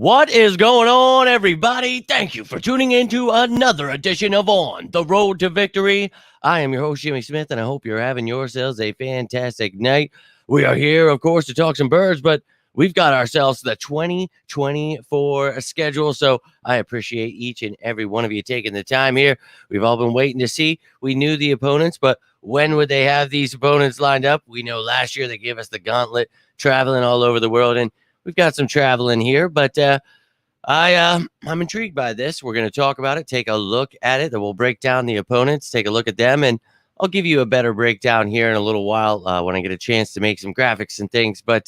What is going on, everybody? Thank you for tuning in to another edition of On the Road to Victory. I am your host, Jimmy Smith, and I hope you're having yourselves a fantastic night. We are here, of course, to talk some birds, but we've got ourselves the 2024 schedule, so I appreciate each and every one of you taking the time here. We've all been waiting to see. We knew the opponents, but when would they have these opponents lined up? We know last year they gave us the gauntlet, traveling all over the world, and we've got some traveling here, but I'm intrigued by this. We're going to talk about it, take a look at it, then we'll break down the opponents, take a look at them, and I'll give you a better breakdown here in a little while when I get a chance to make some graphics and things. But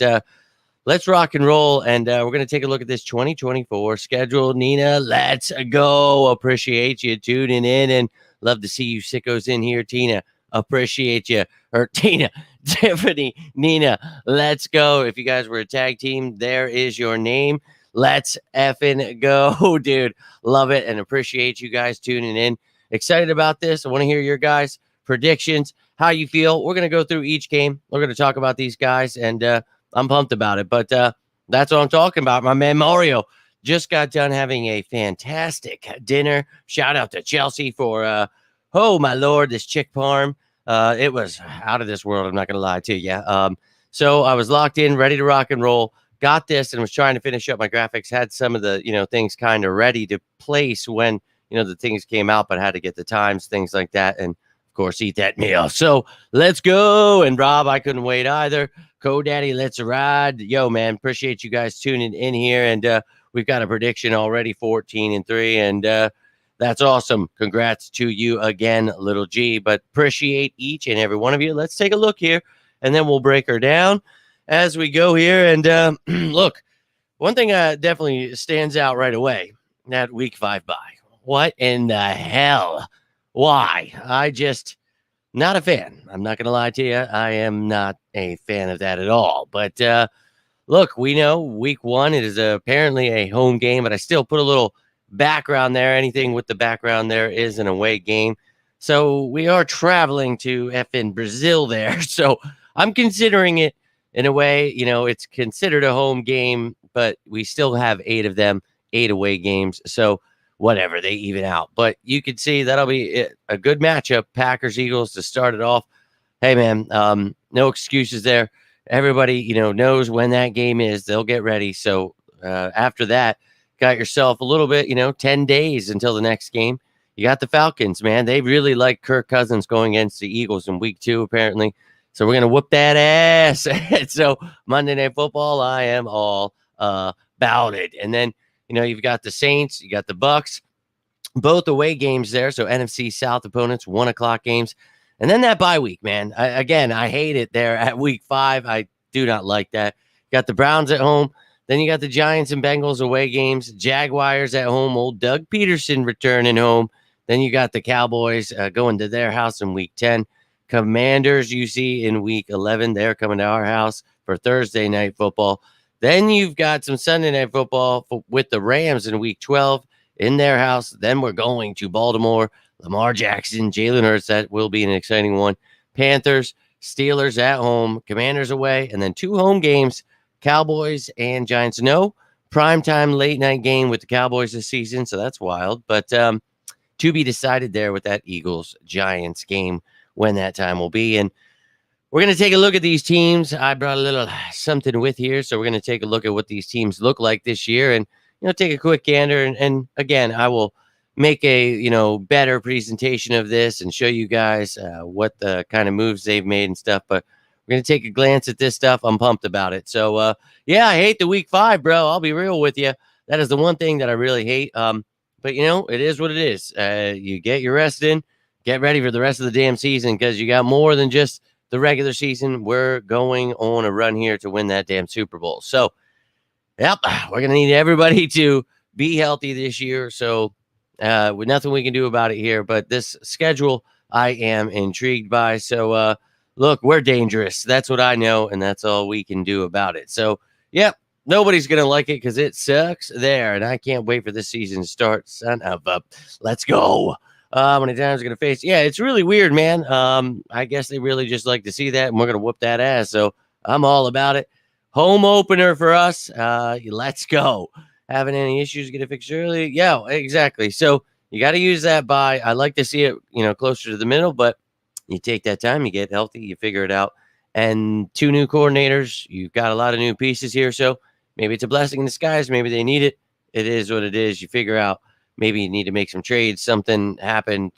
let's rock and roll, and we're going to take a look at this 2024 schedule. Nina, let's go. Appreciate you tuning in, and love to see you sickos in here. Tina, appreciate you. Or Tina, Tiffany, Nina, let's go. If you guys were a tag team, there is your name. Let's effing go, dude. Love it and appreciate you guys tuning in. Excited about this. I want to hear your guys' predictions, how you feel. We're going to go through each game. We're going to talk about these guys, and I'm pumped about it. But that's what I'm talking about. My man Mario just got done having a fantastic dinner. Shout out to Chelsea for, oh, my Lord, this chick parm. It was out of this world. I'm not going to lie to you. So I was locked in, ready to rock and roll. Got this and was trying to finish up my graphics. Had some of the, things kind of ready to place when, the things came out, but had to get the times, things like that. And of course, eat that meal. So let's go. And Rob, I couldn't wait either. Co-Daddy, let's ride. Yo, man, appreciate you guys tuning in here. And we've got a prediction already, 14-3. And that's awesome. Congrats to you again, Little G. But appreciate each and every one of you. Let's take a look here, and then we'll break her down as we go here. And look, one thing definitely stands out right away, that week 5 bye. What in the hell? Why? Not a fan. I'm not going to lie to you. I am not a fan of that at all. But look, we know week 1, it is apparently a home game, but I still put a little background there. Anything with the background there is an away game. So we are traveling to effing Brazil there. So I'm considering it in a way, it's considered a home game, but we still have 8 of them, 8 away games. So whatever, they even out. But you can see that'll be a good matchup. Packers, Eagles to start it off. Hey, man, no excuses there. Everybody, knows when that game is. They'll get ready. So after that, got yourself a little bit, 10 days until the next game. You got the Falcons, man. They really like Kirk Cousins going against the Eagles in week 2, apparently. So we're going to whoop that ass. So Monday Night Football, I am all about it. And then, you've got the Saints, you got the Bucks, both away games there. So NFC South opponents, 1 o'clock games. And then that bye week, man. I hate it there at week 5. I do not like that. Got the Browns at home. Then you got the Giants and Bengals away games, Jaguars at home, old Doug Peterson returning home. Then you got the Cowboys going to their house in week 10. Commanders, you see, in week 11, they're coming to our house for Thursday Night Football. Then you've got some Sunday Night Football with the Rams in week 12 in their house. Then we're going to Baltimore, Lamar Jackson, Jalen Hurts. That will be an exciting one. Panthers, Steelers at home, Commanders away, and then 2 home games, Cowboys and Giants. No primetime late night game with the Cowboys this season, so that's wild. But to be decided there with that Eagles-Giants game when that time will be. And we're going to take a look at these teams. I brought a little something with here, so we're going to take a look at what these teams look like this year and, take a quick gander. And again, I will make a, better presentation of this and show you guys what the kind of moves they've made and stuff. But we're going to take a glance at this stuff. I'm pumped about it. So, yeah, I hate the week 5, bro. I'll be real with you. That is the one thing that I really hate. But, it is what it is. You get your rest in, get ready for the rest of the damn season because you got more than just the regular season. We're going on a run here to win that damn Super Bowl. So, yep, we're going to need everybody to be healthy this year. So, with nothing we can do about it here. But this schedule, I am intrigued by. So, look, we're dangerous. That's what I know, and that's all we can do about it. So, yep, nobody's going to like it because it sucks there, and I can't wait for this season to start. Son of a, let's go. How many times are going to face? Yeah, it's really weird, man. I guess they really just like to see that, and we're going to whoop that ass. So I'm all about it. Home opener for us. Let's go. having any issues, get it fixed early. Yeah, exactly. So you got to use that bye. I like to see it, closer to the middle, but you take that time, you get healthy, you figure it out. And 2 new coordinators, you've got a lot of new pieces here. So maybe it's a blessing in disguise. Maybe they need it. It is what it is. You figure out maybe you need to make some trades. Something happened.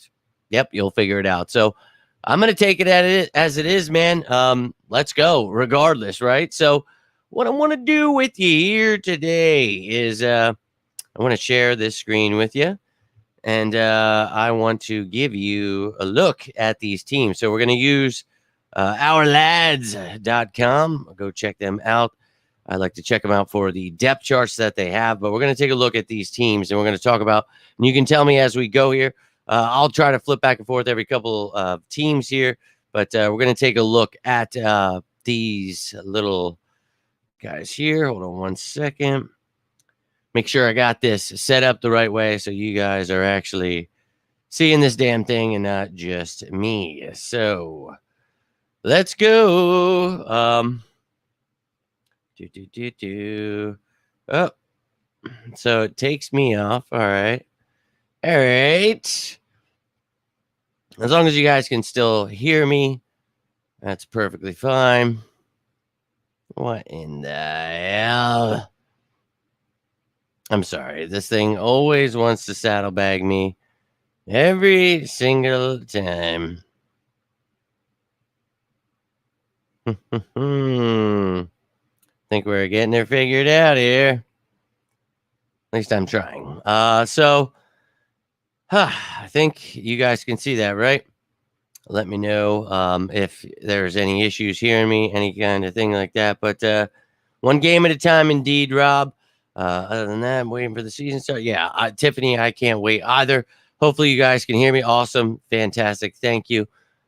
Yep, you'll figure it out. So I'm going to take it as it is, man. Let's go regardless, right? So what I want to do with you here today is I want to share this screen with you. And I want to give you a look at these teams. So we're going to use ourlads.com. Go check them out. I like to check them out for the depth charts that they have. But we're going to take a look at these teams, and we're going to talk about, and you can tell me as we go here. I'll try to flip back and forth every couple of teams here. But we're going to take a look at these little guys here. Hold on one second. Make sure I got this set up the right way so you guys are actually seeing this damn thing and not just me. So let's go. Oh, so it takes me off. All right. All right. As long as you guys can still hear me, that's perfectly fine. What in the hell? I'm sorry. This thing always wants to saddlebag me every single time. Think we're getting it figured out here. At least I'm trying. I think you guys can see that, right? Let me know if there's any issues hearing me, any kind of thing like that. But one game at a time, indeed, Rob. Other than that, I'm waiting for the season start. Yeah, Tiffany, I can't wait either. Hopefully you guys can hear me. Awesome. Fantastic. Thank you.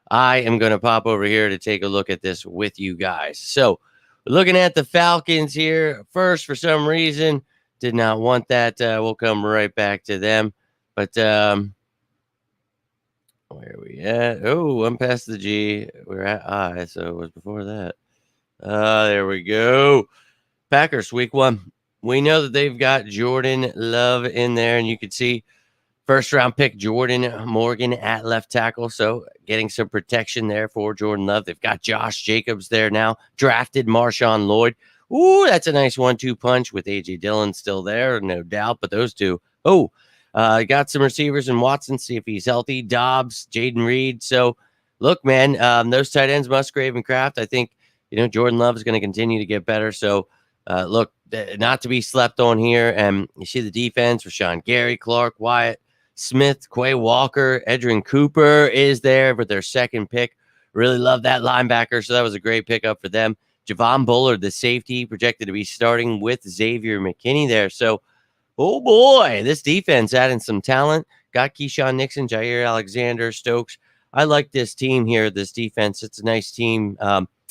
I am going to pop over here to take a look at this with you guys. So looking at the Falcons here first, for some reason, did not want that. We'll come right back to them. But where are we at? Oh, I'm past the G. We're at I, so it was before that. There we go. Packers, week 1. We know that they've got Jordan Love in there, and you can see first round pick Jordan Morgan at left tackle. So getting some protection there for Jordan Love. They've got Josh Jacobs there now. Drafted Marshawn Lloyd. Ooh, that's a nice 1-2 punch with A.J. Dillon still there, no doubt. But those two, got some receivers in Watson, see if he's healthy. Dobbs, Jaden Reed. So look, man, those tight ends, Musgrave and Kraft, I think, Jordan Love is going to continue to get better. So look, not to be slept on here. And you see the defense, Rashawn Gary, Clark, Wyatt, Smith, Quay Walker, Edrin Cooper is there for their second pick. Really love that linebacker. So that was a great pickup for them. Javon Bullard, the safety, projected to be starting with Xavier McKinney there. So, oh boy, this defense adding some talent. Got Keyshawn Nixon, Jair Alexander, Stokes. I like this team here, this defense. It's a nice team.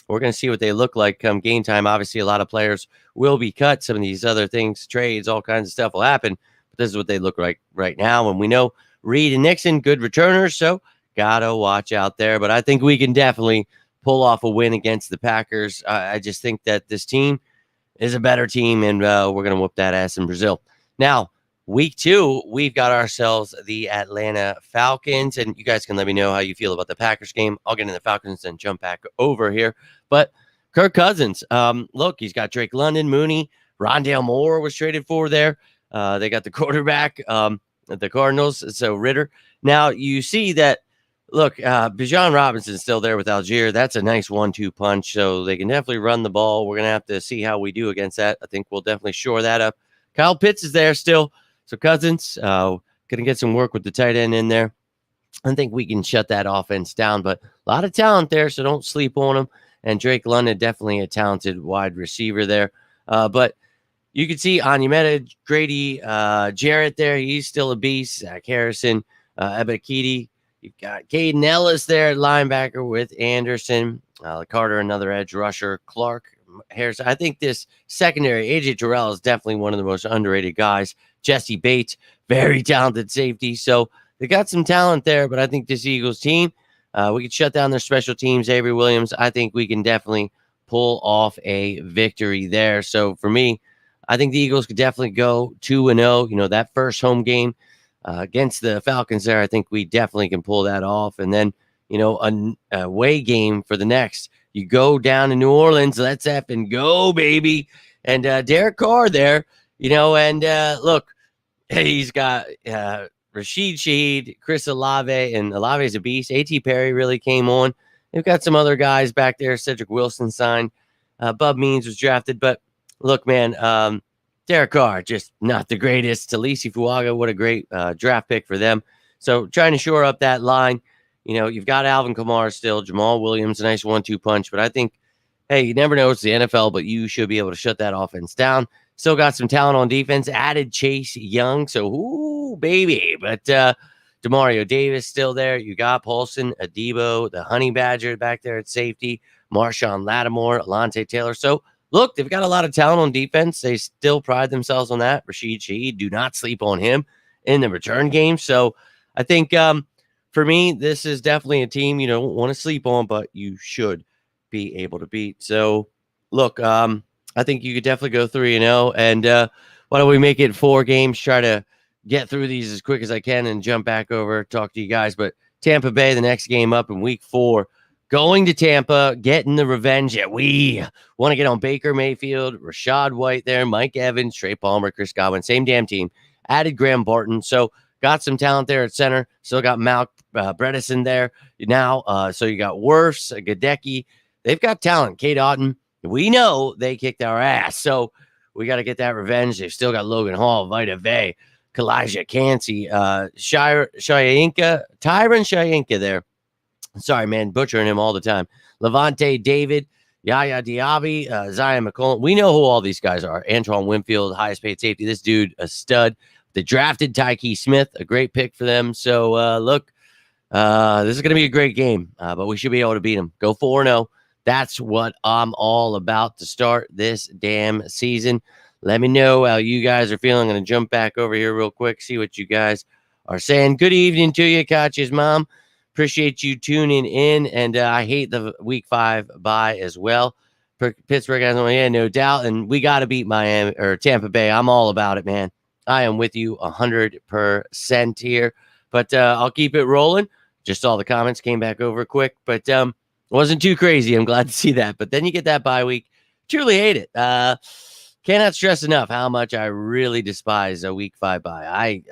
We're going to see what they look like come game time. Obviously, a lot of players will be cut. Some of these other things, trades, all kinds of stuff will happen. But this is what they look like right now. And we know Reed and Nixon, good returners. So got to watch out there. But I think we can definitely pull off a win against the Packers. I just think that this team is a better team, and we're going to whoop that ass in Brazil. Now, week 2, we've got ourselves the Atlanta Falcons, and you guys can let me know how you feel about the Packers game. I'll get into the Falcons and jump back over here. But Kirk Cousins, look, he's got Drake London, Mooney, Rondale Moore was traded for there. They got the quarterback, the Cardinals, so Ritter. Now, you see that, look, Bijan Robinson's still there with Algier. That's a nice 1-2 punch, so they can definitely run the ball. We're going to have to see how we do against that. I think we'll definitely shore that up. Kyle Pitts is there still. So Cousins, going to get some work with the tight end in there. I think we can shut that offense down, but a lot of talent there, so don't sleep on them. And Drake London, definitely a talented wide receiver there. But you can see Onyemata, Grady, Jarrett there. He's still a beast. Zach Harrison, Ebikidi. You've got Caden Ellis there at linebacker with Anderson. Carter, another edge rusher. Clark, Harrison. I think this secondary, AJ Terrell, is definitely one of the most underrated guys. Jesse Bates, very talented safety. So they got some talent there, but I think this Eagles team, we could shut down their special teams. Avery Williams, I think we can definitely pull off a victory there. So for me, I think the Eagles could definitely go 2-0. You know, that first home game against the Falcons there, I think we definitely can pull that off. And then, you know, a away game for the next. You go down to New Orleans. Let's effing go, baby. And Derek Carr there, you know, and look, he's got Rashid Shaheed, Chris Olave, and Olave's a beast. A.T. Perry really came on. They've got some other guys back there. Cedric Wilson signed. Bub Means was drafted. But look, man, Derek Carr, just not the greatest. Talisi Fuaga, what a great draft pick for them. So trying to shore up that line. You know, you've got Alvin Kamara still, Jamal Williams, a nice 1-2 punch. But I think, hey, you never know. It's the NFL, but you should be able to shut that offense down. Still got some talent on defense. Added Chase Young. So, ooh, baby. But Demario Davis still there. You got Paulson, Adebo, the Honey Badger back there at safety, Marshawn Lattimore, Alontae Taylor. So, look, they've got a lot of talent on defense. They still pride themselves on that. Rashid Shaheed, do not sleep on him in the return game. So, I think for me, this is definitely a team you don't want to sleep on, but you should be able to beat. So, look, I think you could definitely go 3-0. And why don't we make it 4 games? Try to get through these as quick as I can and jump back over, talk to you guys. But Tampa Bay, the next game up in week 4, going to Tampa, getting the revenge that we want to get on Baker Mayfield, Rashad White there, Mike Evans, Trey Palmer, Chris Godwin, same damn team. Added Graham Barton. So got some talent there at center. Still got Malk Bredesen there now. So you got Wirfs, Gadecki. They've got talent. Kate Otten. We know they kicked our ass, so we got to get that revenge. They've still got Logan Hall, Vita Vey, Kalijah Cansey, Tyron Shayinka there. Sorry, man, butchering him all the time. Levante David, Yaya Diaby, Zion McCollum. We know who all these guys are. Antoine Winfield, highest paid safety. This dude, a stud. They drafted Tyke Smith, a great pick for them. So, look, this is going to be a great game, but we should be able to beat them. Go 4-0. That's what I'm all about to start this damn season. Let me know how you guys are feeling. I'm going to jump back over here real quick, see what you guys are saying. Good evening to you, Katya's mom. Appreciate you tuning in, and I hate the week 5 bye as well. Pittsburgh has one, yeah, no doubt, and we got to beat Miami or Tampa Bay. I'm all about it, man. I am with you 100% here, but I'll keep it rolling. Just saw the comments, came back over quick, but wasn't too crazy. I'm glad to see that. But then you get that bye week. Truly hate it. Cannot stress enough how much I really despise a week 5 bye.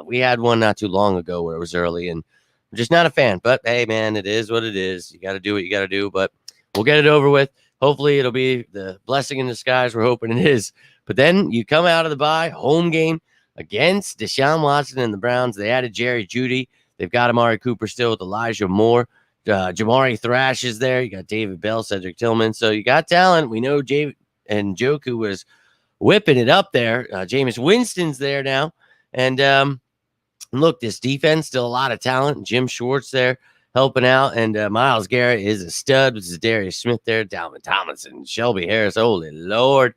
We had one not too long ago where it was early, and I'm just not a fan. But hey, man, it is what it is. You got to do what you got to do. But we'll get it over with. Hopefully, it'll be the blessing in disguise. We're hoping it is. But then you come out of the bye, home game against Deshaun Watson and the Browns. They added Jerry Jeudy. They've got Amari Cooper still with Elijah Moore. Jamari Thrash is there. You got David Bell, Cedric Tillman. So you got talent. We know Jay and Njoku was whipping it up there. Jameis Winston's there now. And look, this defense, still a lot of talent. Jim Schwartz there helping out. And Myles Garrett is a stud. This is Darius Smith there. Dalvin Tomlinson, Shelby Harris. Holy Lord.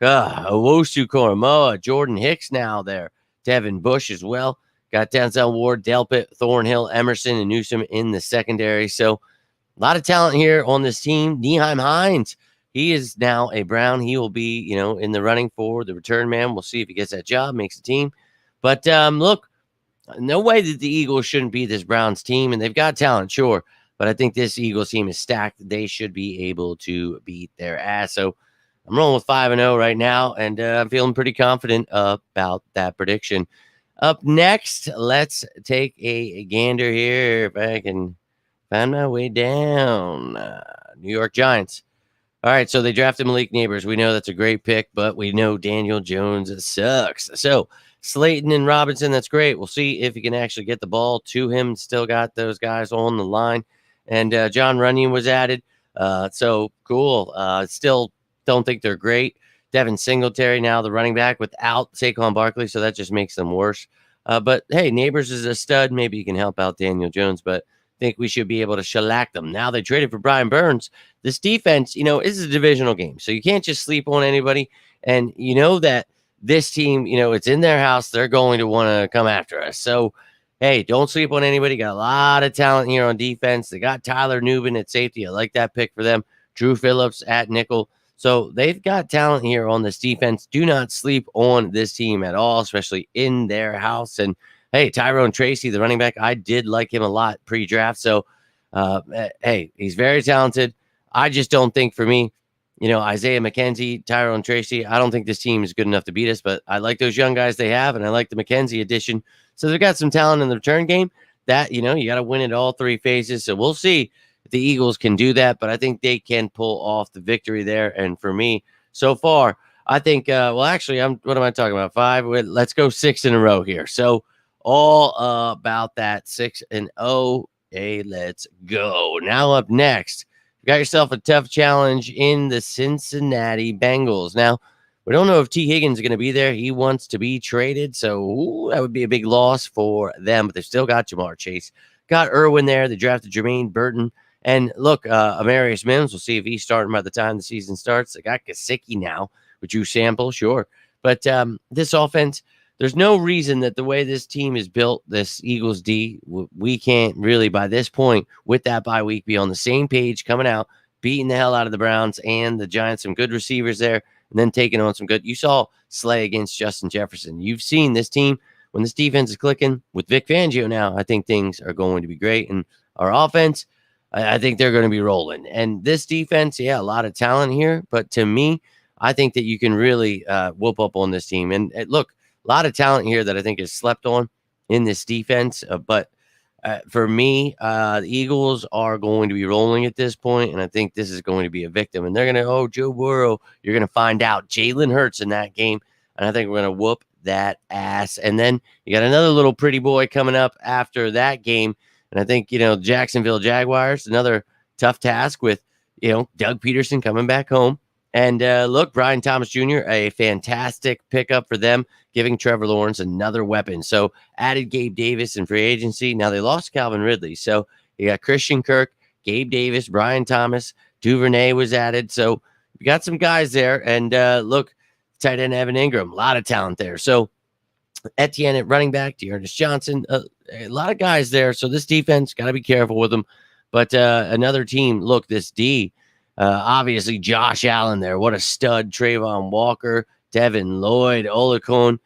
Owosu Koromoa, Jordan Hicks now there. Devin Bush as well. Got Denzel Ward, Delpit, Thornhill, Emerson, and Newsom in the secondary. So a lot of talent here on this team. Nyheim Hines, he is now a Brown. He will be, in the running for the return man. We'll see if he gets that job, makes the team. But look, no way that the Eagles shouldn't be this Browns team. And they've got talent, sure. But I think this Eagles team is stacked. They should be able to beat their ass. So I'm rolling with 5-0 right now. And I'm feeling pretty confident about that prediction. Up next, let's take a gander here. If I can find my way down. New York Giants. All right, so they drafted Malik Neighbors. We know that's a great pick, but we know Daniel Jones sucks. So Slayton and Robinson, that's great. We'll see if he can actually get the ball to him. Still got those guys on the line. And John Runyon was added. So cool. Still don't think they're great. Devin Singletary now the running back without Saquon Barkley, so that just makes them worse. But hey, Neighbors is a stud. Maybe he can help out Daniel Jones, but I think we should be able to shellac them. Now they traded for Brian Burns. This defense, is a divisional game, so you can't just sleep on anybody. And you know that this team, it's in their house. They're going to want to come after us. So, hey, don't sleep on anybody. Got a lot of talent here on defense. They got Tyler Nubin at safety. I like that pick for them. Drew Phillips at nickel. So they've got talent here on this defense. Do not sleep on this team at all, especially in their house. And hey, Tyrone Tracy, the running back, I did like him a lot pre-draft. So hey, he's very talented. I just don't think for me, Isaiah McKenzie, Tyrone Tracy, I don't think this team is good enough to beat us, but I like those young guys they have, and I like the McKenzie addition. So they've got some talent in the return game that, you got to win at all three phases. So we'll see if the Eagles can do that, but I think they can pull off the victory there. And for me, so far, I think, actually, what am I talking about? 5? Let's go 6 in a row here. So all about that 6-0. Hey, let's go. Now up next, you got yourself a tough challenge in the Cincinnati Bengals. Now, we don't know if T. Higgins is going to be there. He wants to be traded, so that would be a big loss for them. But they've still got Jamar Chase, got Irwin there. They drafted Jermaine Burton, and look, Amarius Mims. We'll see if he's starting by the time the season starts. They got Gesicki now with Drew Sample, sure, but this offense. There's no reason that the way this team is built, this Eagles D, we can't really, by this point, with that bye week, be on the same page coming out, beating the hell out of the Browns and the Giants. Some good receivers there, and then taking on some good. You saw Slay against Justin Jefferson. You've seen this team, when this defense is clicking with Vic Fangio now, I think things are going to be great. And our offense, I think they're going to be rolling. And this defense, yeah, a lot of talent here. But to me, I think that you can really whoop up on this team. And look, a lot of talent here that I think is slept on in this defense. But for me, the Eagles are going to be rolling at this point, and I think this is going to be a victim. And they're going to, Joe Burrow, you're going to find out Jalen Hurts in that game, and I think we're going to whoop that ass. And then you got another little pretty boy coming up after that game, and I think, Jacksonville Jaguars, another tough task with, Doug Peterson coming back home. And look, Brian Thomas Jr., a fantastic pickup for them, giving Trevor Lawrence another weapon. So added Gabe Davis in free agency. Now they lost Calvin Ridley. So you got Christian Kirk, Gabe Davis, Brian Thomas, Duvernay was added. So you got some guys there. And look, tight end Evan Ingram, a lot of talent there. So Etienne at running back, Dearness Johnson, a lot of guys there. So this defense, got to be careful with them. But another team, look, this D, obviously Josh Allen there. What a stud. Trayvon Walker, Devin Lloyd, Olakun,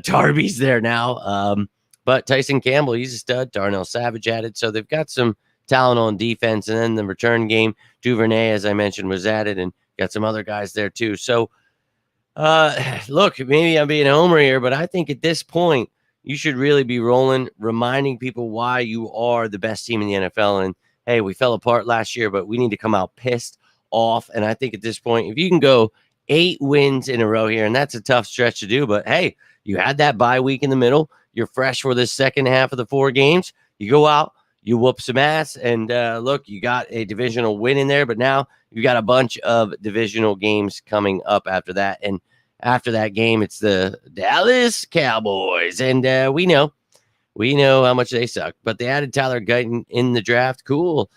Darby's there now. But Tyson Campbell, he's a stud. Darnell Savage added. So they've got some talent on defense. And then the return game, Duvernay, as I mentioned, was added, and got some other guys there too. So look, maybe I'm being a homer here, but I think at this point, you should really be rolling, reminding people why you are the best team in the NFL. And hey, we fell apart last year, but we need to come out pissed off. And I think at this point, if you can go 8 wins in a row here, and that's a tough stretch to do, but hey, you had that bye week in the middle. You're fresh for the second half of the 4 games. You go out, you whoop some ass, and look, you got a divisional win in there, but now you got a bunch of divisional games coming up after that. And after that game, it's the Dallas Cowboys. And we know how much they suck, but they added Tyler Guyton in the draft. Cool.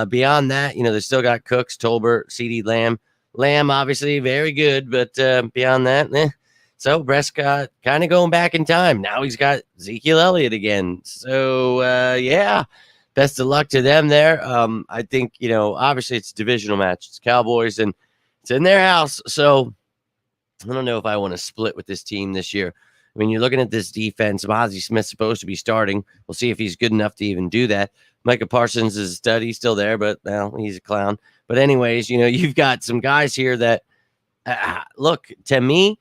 Beyond that, they still got Cooks, Tolbert, CeeDee Lamb. Lamb, obviously, very good, but beyond that, So Prescott kind of going back in time. Now he's got Ezekiel Elliott again. So, yeah, best of luck to them there. I think, obviously it's a divisional match. It's Cowboys, and it's in their house. So I don't know if I want to split with this team this year. I mean, you're looking at this defense. Mozzie Smith's supposed to be starting. We'll see if he's good enough to even do that. Micah Parsons is a stud. He's still there, but, well, he's a clown. But anyways, you've got some guys here that, look, to me,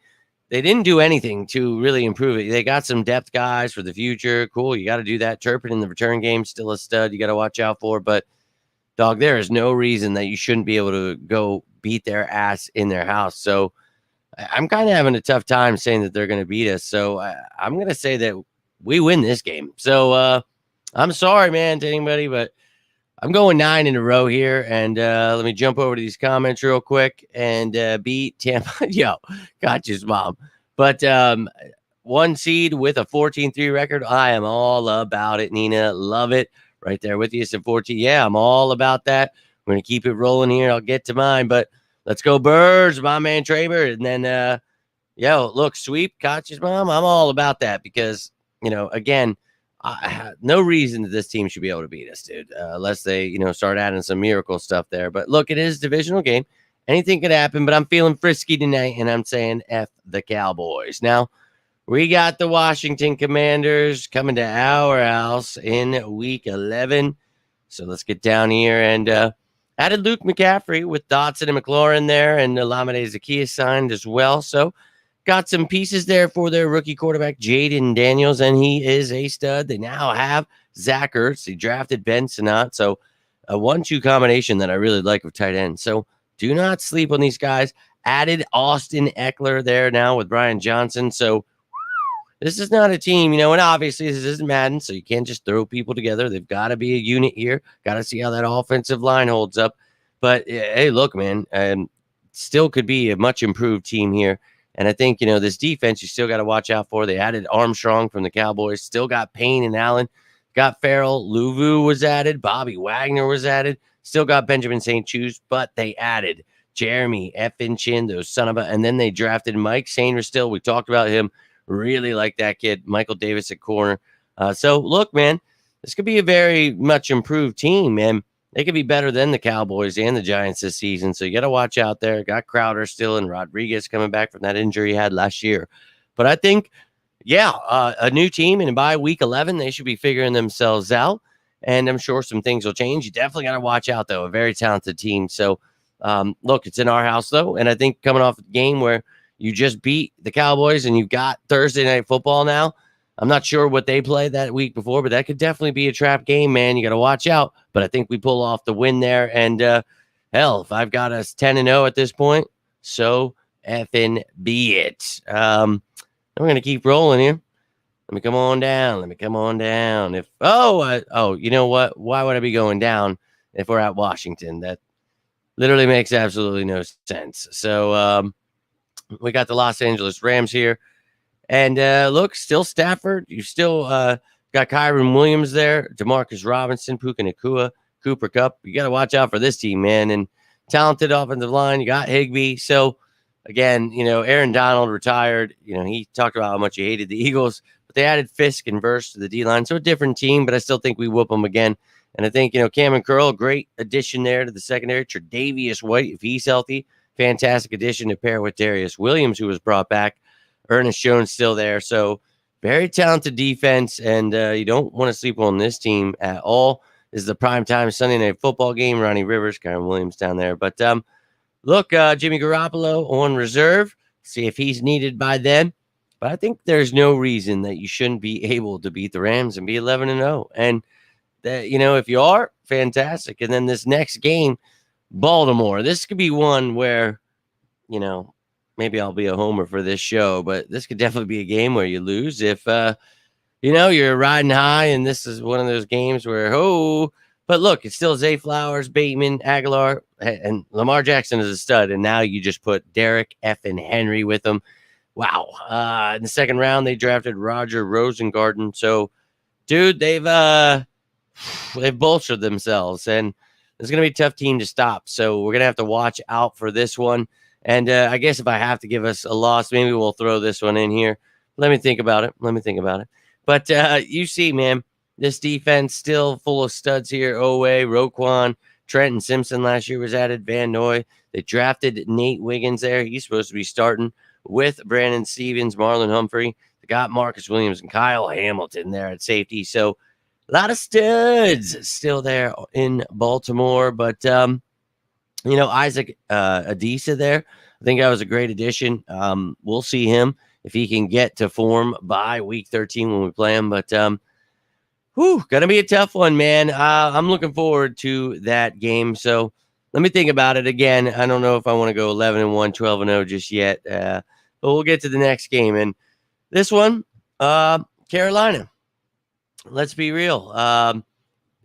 they didn't do anything to really improve it. They got some depth guys for the future. Cool. You got to do that. Turpin in the return game, still a stud. You got to watch out for. But, dog, there is no reason that you shouldn't be able to go beat their ass in their house. So I'm kind of having a tough time saying that they're going to beat us. So I'm going to say that we win this game. So I'm sorry, man, to anybody, but I'm going 9 in a row here. And let me jump over to these comments real quick and beat Tampa. Yo, got you, mom. But 1 seed with a 14-3 record. I am all about it, Nina. Love it. Right there with you. It's a 14. Yeah, I'm all about that. I'm going to keep it rolling here. I'll get to mine, but let's go Birds, my man Traber. And then, look, sweep, Koch's mom. I'm all about that because, again, no reason that this team should be able to beat us, dude, unless they, start adding some miracle stuff there. But look, it is a divisional game, anything could happen, but I'm feeling frisky tonight, and I'm saying F the Cowboys. Now, we got the Washington Commanders coming to our house in week 11. So let's get down here and added Luke McCaffrey with Dotson and McLaurin there, and Olamide Zaccheaus signed as well. So got some pieces there for their rookie quarterback, Jaden Daniels, and he is a stud. They now have Zach Ertz. He drafted Ben Sinnott. So a 1-2 combination that I really like with tight end. So do not sleep on these guys. Added Austin Eckler there now with Brian Johnson. So this is not a team, and obviously this isn't Madden, so you can't just throw people together. They've got to be a unit here. Got to see how that offensive line holds up. But, hey, look, man, still could be a much improved team here. And I think, this defense you still got to watch out for. They added Armstrong from the Cowboys. Still got Payne and Allen. Got Farrell. Luvu was added. Bobby Wagner was added. Still got Benjamin St. Juste, but they added Jeremy effing Chin, those son of a. And then they drafted Mike Sainristil. We talked about him. Really like that kid, Michael Davis at corner. So, look, man, this could be a very much improved team, man. They could be better than the Cowboys and the Giants this season. So, you got to watch out there. Got Crowder still and Rodriguez coming back from that injury he had last year. But I think, a new team, and by week 11, they should be figuring themselves out. And I'm sure some things will change. You definitely got to watch out, though. A very talented team. So, look, it's in our house, though. And I think coming off a game where you just beat the Cowboys and you've got Thursday Night Football now. I'm not sure what they played that week before, but that could definitely be a trap game, man. You got to watch out. But I think we pull off the win there. And hell, if I've got us 10-0 at this point, so effing be it. We're going to keep rolling here. Let me come on down. You know what? Why would I be going down if we're at Washington? That literally makes absolutely no sense. So, we got the Los Angeles Rams here. And look, still Stafford. You still got Kyron Williams there, DeMarcus Robinson, Puka Nacua, Cooper Kupp. You got to watch out for this team, man. And talented offensive line. You got Higbee. So, again, Aaron Donald retired. He talked about how much he hated the Eagles. But they added Fisk and Verse to the D-line. So, a different team, but I still think we whoop them again. And I think, Cameron Curl, great addition there to the secondary. Tre'Davious White, if he's healthy. Fantastic addition to pair with Darius Williams, who was brought back. Ernest Jones still there. So very talented defense, and you don't want to sleep on this team at all. This is the primetime Sunday Night Football game. Ronnie Rivers, Kyron Williams down there. But look, Jimmy Garoppolo on reserve. See if he's needed by then. But I think there's no reason that you shouldn't be able to beat the Rams and be 11-0. And that, if you are, fantastic. And then this next game, Baltimore. This could be one where, maybe I'll be a homer for this show, but this could definitely be a game where you lose if, you're riding high, and this is one of those games where, but look, it's still Zay Flowers, Bateman, Aguilar, and Lamar Jackson is a stud, and now you just put Derek effing Henry with them. Wow. In the second round, they drafted Roger Rosengarten. So, dude, they've bolstered themselves, and it's going to be a tough team to stop. So we're going to have to watch out for this one. And I guess if I have to give us a loss, maybe we'll throw this one in here. Let me think about it. But you see, man, this defense still full of studs here. Owe, Roquan, Trenton Simpson last year was added. Van Noy. They drafted Nate Wiggins there. He's supposed to be starting with Brandon Stevens, Marlon Humphrey. They got Marcus Williams and Kyle Hamilton there at safety. So a lot of studs still there in Baltimore. But, Isaac Adisa there, I think that was a great addition. We'll see him if he can get to form by week 13 when we play him. But, going to be a tough one, man. I'm looking forward to that game. So let me think about it again. I don't know if I want to go 11-1, 12-0 just yet. But we'll get to the next game. And this one, Carolina. Let's be real.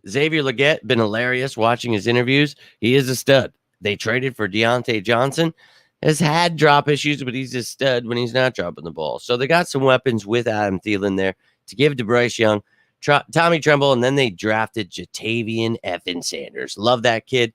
Xavier Legette, been hilarious watching his interviews. He is a stud. They traded for Deontay Johnson. Has had drop issues, but he's a stud when he's not dropping the ball. So they got some weapons with Adam Thielen there to give to Bryce Young, Tommy Tremble, and then they drafted Jatavian Effin Sanders. Love that kid.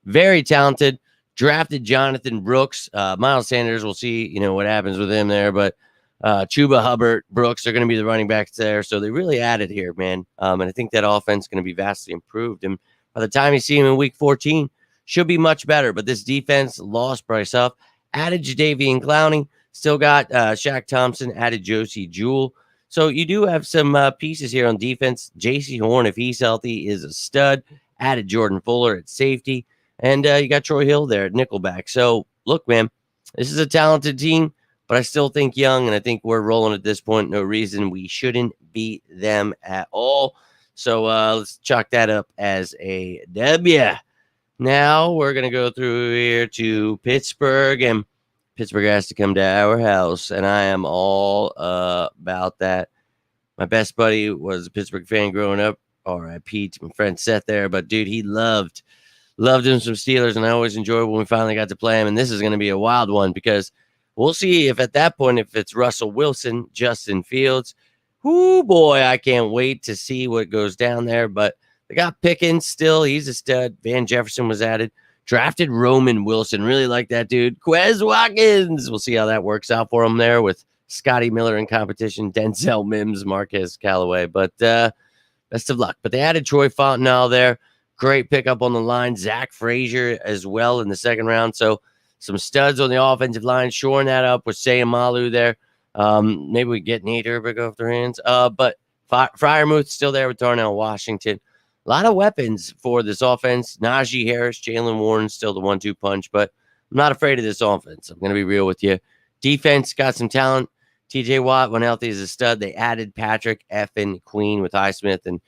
Very talented. Drafted Jonathan Brooks. Miles Sanders, we'll see, what happens with him there. But Chuba Hubbard, Brooks are going to be the running backs there. So they really added here, man. And I think that offense is going to be vastly improved. And by the time you see him in week 14, should be much better. But this defense lost Bryce Huff, added Jadeveon Clowney, still got Shaq Thompson, added Josie Jewell. So you do have some pieces here on defense. J.C. Horn, if he's healthy, is a stud. Added Jordan Fuller at safety. And you got Troy Hill there at nickelback. So, look, man, this is a talented team, but I still think young, and I think we're rolling at this point. No reason we shouldn't beat them at all. So, let's chalk that up as a W. Now, we're going to go through here to Pittsburgh, and Pittsburgh has to come to our house, and I am all about that. My best buddy was a Pittsburgh fan growing up. R.I.P. to my friend Seth there, but dude, he loved him some Steelers, and I always enjoyed when we finally got to play him. And this is going to be a wild one because we'll see if at that point, if it's Russell Wilson, Justin Fields. Whoo, boy, I can't wait to see what goes down there. But they got Pickens still. He's a stud. Van Jefferson was added. Drafted Roman Wilson. Really like that dude. Quez Watkins. We'll see how that works out for him there with Scotty Miller in competition, Denzel Mims, Marquez Callaway. But best of luck. But they added Troy Fontenot there. Great pickup on the line. Zach Frazier as well in the second round. So some studs on the offensive line, shoring that up with Sayamalu there. Maybe we get Nate Herbig off their hands. But Freiermuth's still there with Darnell Washington. A lot of weapons for this offense. Najee Harris, Jalen Warren, still the 1-2 punch. But I'm not afraid of this offense. I'm going to be real with you. Defense got some talent. TJ Watt, when healthy, is a stud. They added Patrick effing Queen with Highsmith and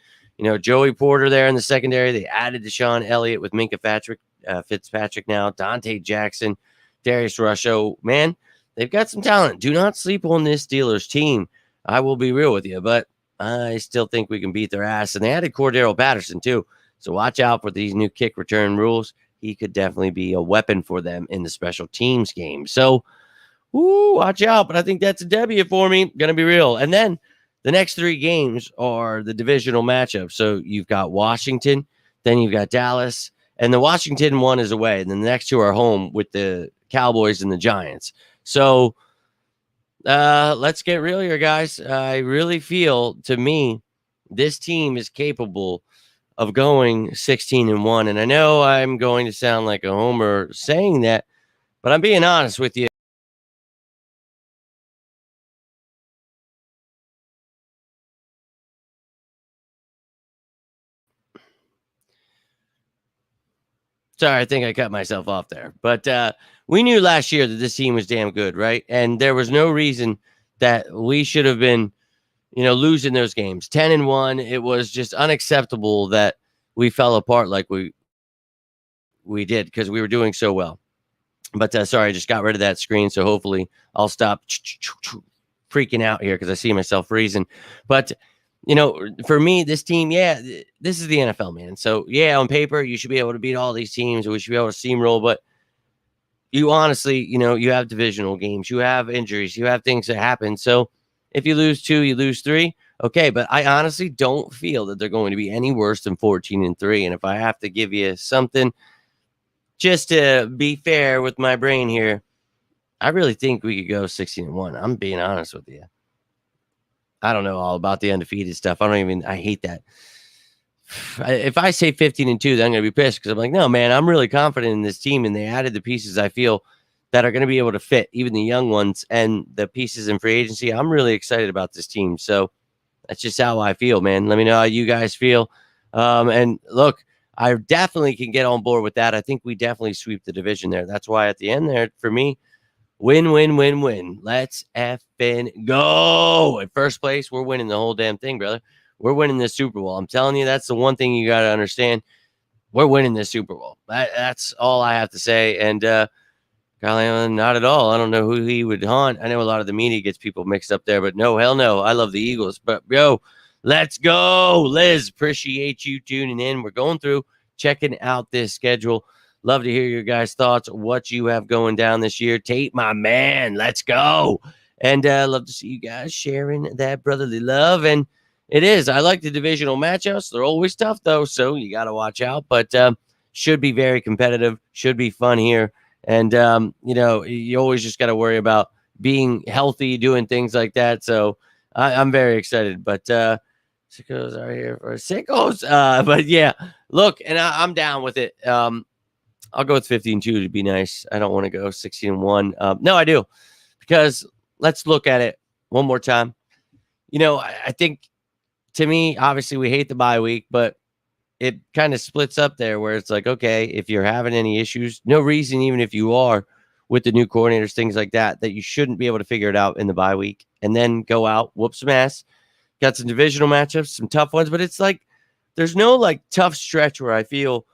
Joey Porter there in the secondary. They added Deshaun Elliott with Minka Fitzpatrick now. Dante Jackson, Darius Rusho. Man, they've got some talent. Do not sleep on this Steelers team. I will be real with you, but I still think we can beat their ass. And they added Cordero Patterson too. So watch out for these new kick return rules. He could definitely be a weapon for them in the special teams game. So, watch out. But I think that's a W for me. Going to be real. And then the next 3 games are the divisional matchup. So you've got Washington, then you've got Dallas, and the Washington one is away. And then the next 2 are home with the Cowboys and the Giants. So let's get real here, guys. I really feel, to me, this team is capable of going 16-1. And I know I'm going to sound like a homer saying that, but I'm being honest with you. Sorry, I think I cut myself off there. But we knew last year that this team was damn good, right? And there was no reason that we should have been, losing those games. 10-1, it was just unacceptable that we fell apart like we did because we were doing so well. But sorry, I just got rid of that screen, so hopefully I'll stop freaking out here because I see myself freezing. But for me, this team, this is the NFL, man. So, on paper, you should be able to beat all these teams. We should be able to steamroll. But you honestly, you have divisional games. You have injuries. You have things that happen. So, if you lose 2, you lose 3. Okay, but I honestly don't feel that they're going to be any worse than 14-3. And if I have to give you something, just to be fair with my brain here, I really think we could go 16-1. I'm being honest with you. I don't know all about the undefeated stuff. I hate that. If I say 15-2, then I'm going to be pissed because I'm like, no, man, I'm really confident in this team. And they added the pieces I feel that are going to be able to fit, even the young ones and the pieces in free agency. I'm really excited about this team. So that's just how I feel, man. Let me know how you guys feel. And look, I definitely can get on board with that. I think we definitely sweep the division there. That's why at the end there, for me, win, win, win, win. Let's effing go. In first place, we're winning the whole damn thing, brother. We're winning this Super Bowl. I'm telling you, that's the one thing you got to understand. We're winning this Super Bowl. That's all I have to say. And Kyle Allen, not at all. I don't know who he would haunt. I know a lot of the media gets people mixed up there, but no, hell no. I love the Eagles. But, let's go. Liz, appreciate you tuning in. We're going through, checking out this schedule. Love to hear your guys' thoughts, what you have going down this year. Tate, my man, let's go. And love to see you guys sharing that brotherly love. And it is. I like the divisional matchups. They're always tough, though, so you got to watch out. But should be very competitive. Should be fun here. And, you always just got to worry about being healthy, doing things like that. So I'm very excited. But sickos are here for sickos. But, yeah, look, and I'm down with it. I'll go with 15-2 to be nice. I don't want to go 16-1. No, I do, because let's look at it one more time. I think, to me, obviously we hate the bye week, but it kind of splits up there where it's like, okay, if you're having any issues, no reason, even if you are with the new coordinators, things like that, that you shouldn't be able to figure it out in the bye week and then go out, whoop some ass. Got some divisional matchups, some tough ones, but it's like there's no like tough stretch where I feel,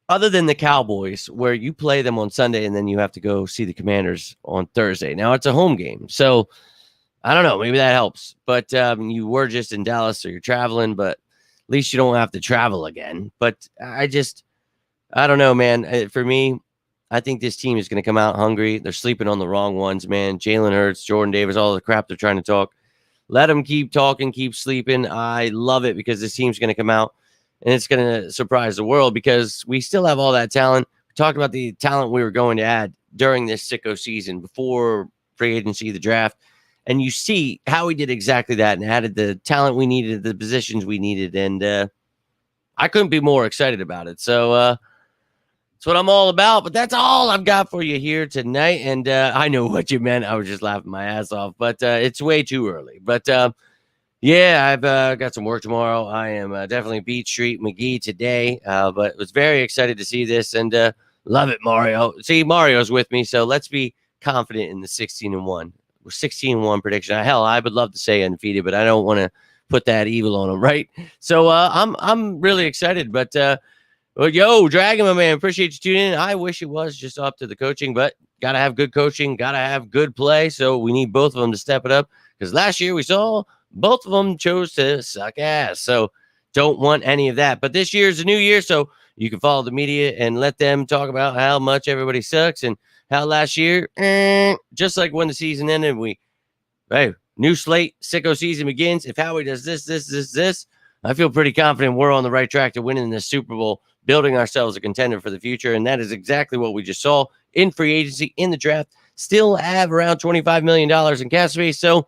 other than the Cowboys, where you play them on Sunday and then you have to go see the Commanders on Thursday. Now it's a home game, so I don't know, maybe that helps. But you were just in Dallas, so you're traveling, but at least you don't have to travel again. But I don't know, man. For me, I think this team is going to come out hungry. They're sleeping on the wrong ones, man. Jalen Hurts, Jordan Davis, all the crap they're trying to talk. Let them keep talking, keep sleeping. I love it because this team's going to come out and it's going to surprise the world because we still have all that talent. We talked about the talent we were going to add during this sicko season before free agency, the draft. And you see how we did exactly that and added the talent we needed, the positions we needed. And I couldn't be more excited about it. So that's what I'm all about. But that's all I've got for you here tonight. And I know what you meant. I was just laughing my ass off. But it's way too early. But yeah, I've got some work tomorrow. I am definitely Beat Street McGee today. But was very excited to see this and love it, Mario. See, Mario's with me. So let's be confident in the 16-1. We're 16-1 prediction. Hell, I would love to say undefeated, but I don't want to put that evil on them, right? So I'm really excited. But yo, Dragon, my man, appreciate you tuning in. I wish it was just up to the coaching, but gotta have good coaching, gotta have good play. So we need both of them to step it up because last year we saw both of them chose to suck ass. So don't want any of that. But this year's a new year, so you can follow the media and let them talk about how much everybody sucks and how last year, just like when the season ended, new slate, sicko season begins. If Howie does this, I feel pretty confident we're on the right track to winning this Super Bowl, building ourselves a contender for the future. And that is exactly what we just saw in free agency, in the draft. Still have around $25 million in cap space. So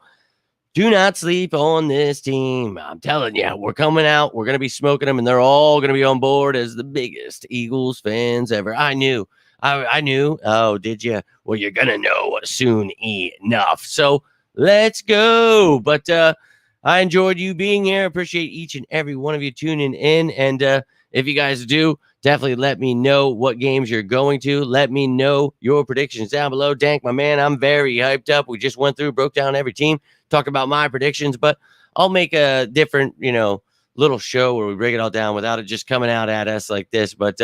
do not sleep on this team. I'm telling you, we're coming out. We're going to be smoking them, and they're all going to be on board as the biggest Eagles fans ever. I knew. Oh, did you? Well, you're going to know soon enough. So let's go. But I enjoyed you being here. Appreciate each and every one of you tuning in. And if you guys do, definitely let me know what games you're going to. Let me know your predictions down below. Dank, my man, I'm very hyped up. We just broke down every team, talked about my predictions, but I'll make a different, little show where we break it all down without it just coming out at us like this. But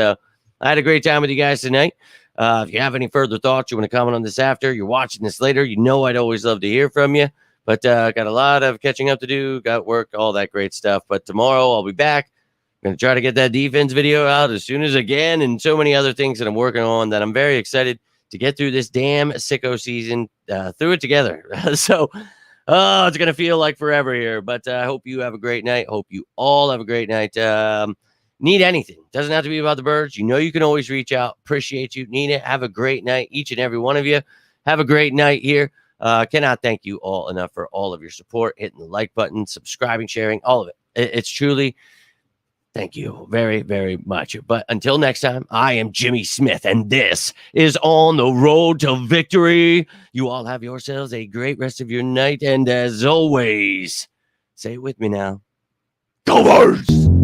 I had a great time with you guys tonight. If you have any further thoughts, you want to comment on this after, you're watching this later, I'd always love to hear from you. But got a lot of catching up to do, got work, all that great stuff. But tomorrow I'll be back. I'm going to try to get that defense video out as soon as I can, and so many other things that I'm working on that I'm very excited to get through this damn sicko season, through it together. So it's going to feel like forever here. But I hope you have a great night. Hope you all have a great night. Need anything, doesn't have to be about the birds. You can always reach out. Appreciate you. Need it. Have a great night, each and every one of you. Have a great night here. Cannot thank you all enough for all of your support, hitting the like button, subscribing, sharing, all of it. It's truly, thank you very, very much. But until next time, I am Jimmy Smith, and this is On the Road to Victory. You all have yourselves a great rest of your night. And as always, say it with me now. Go Birds!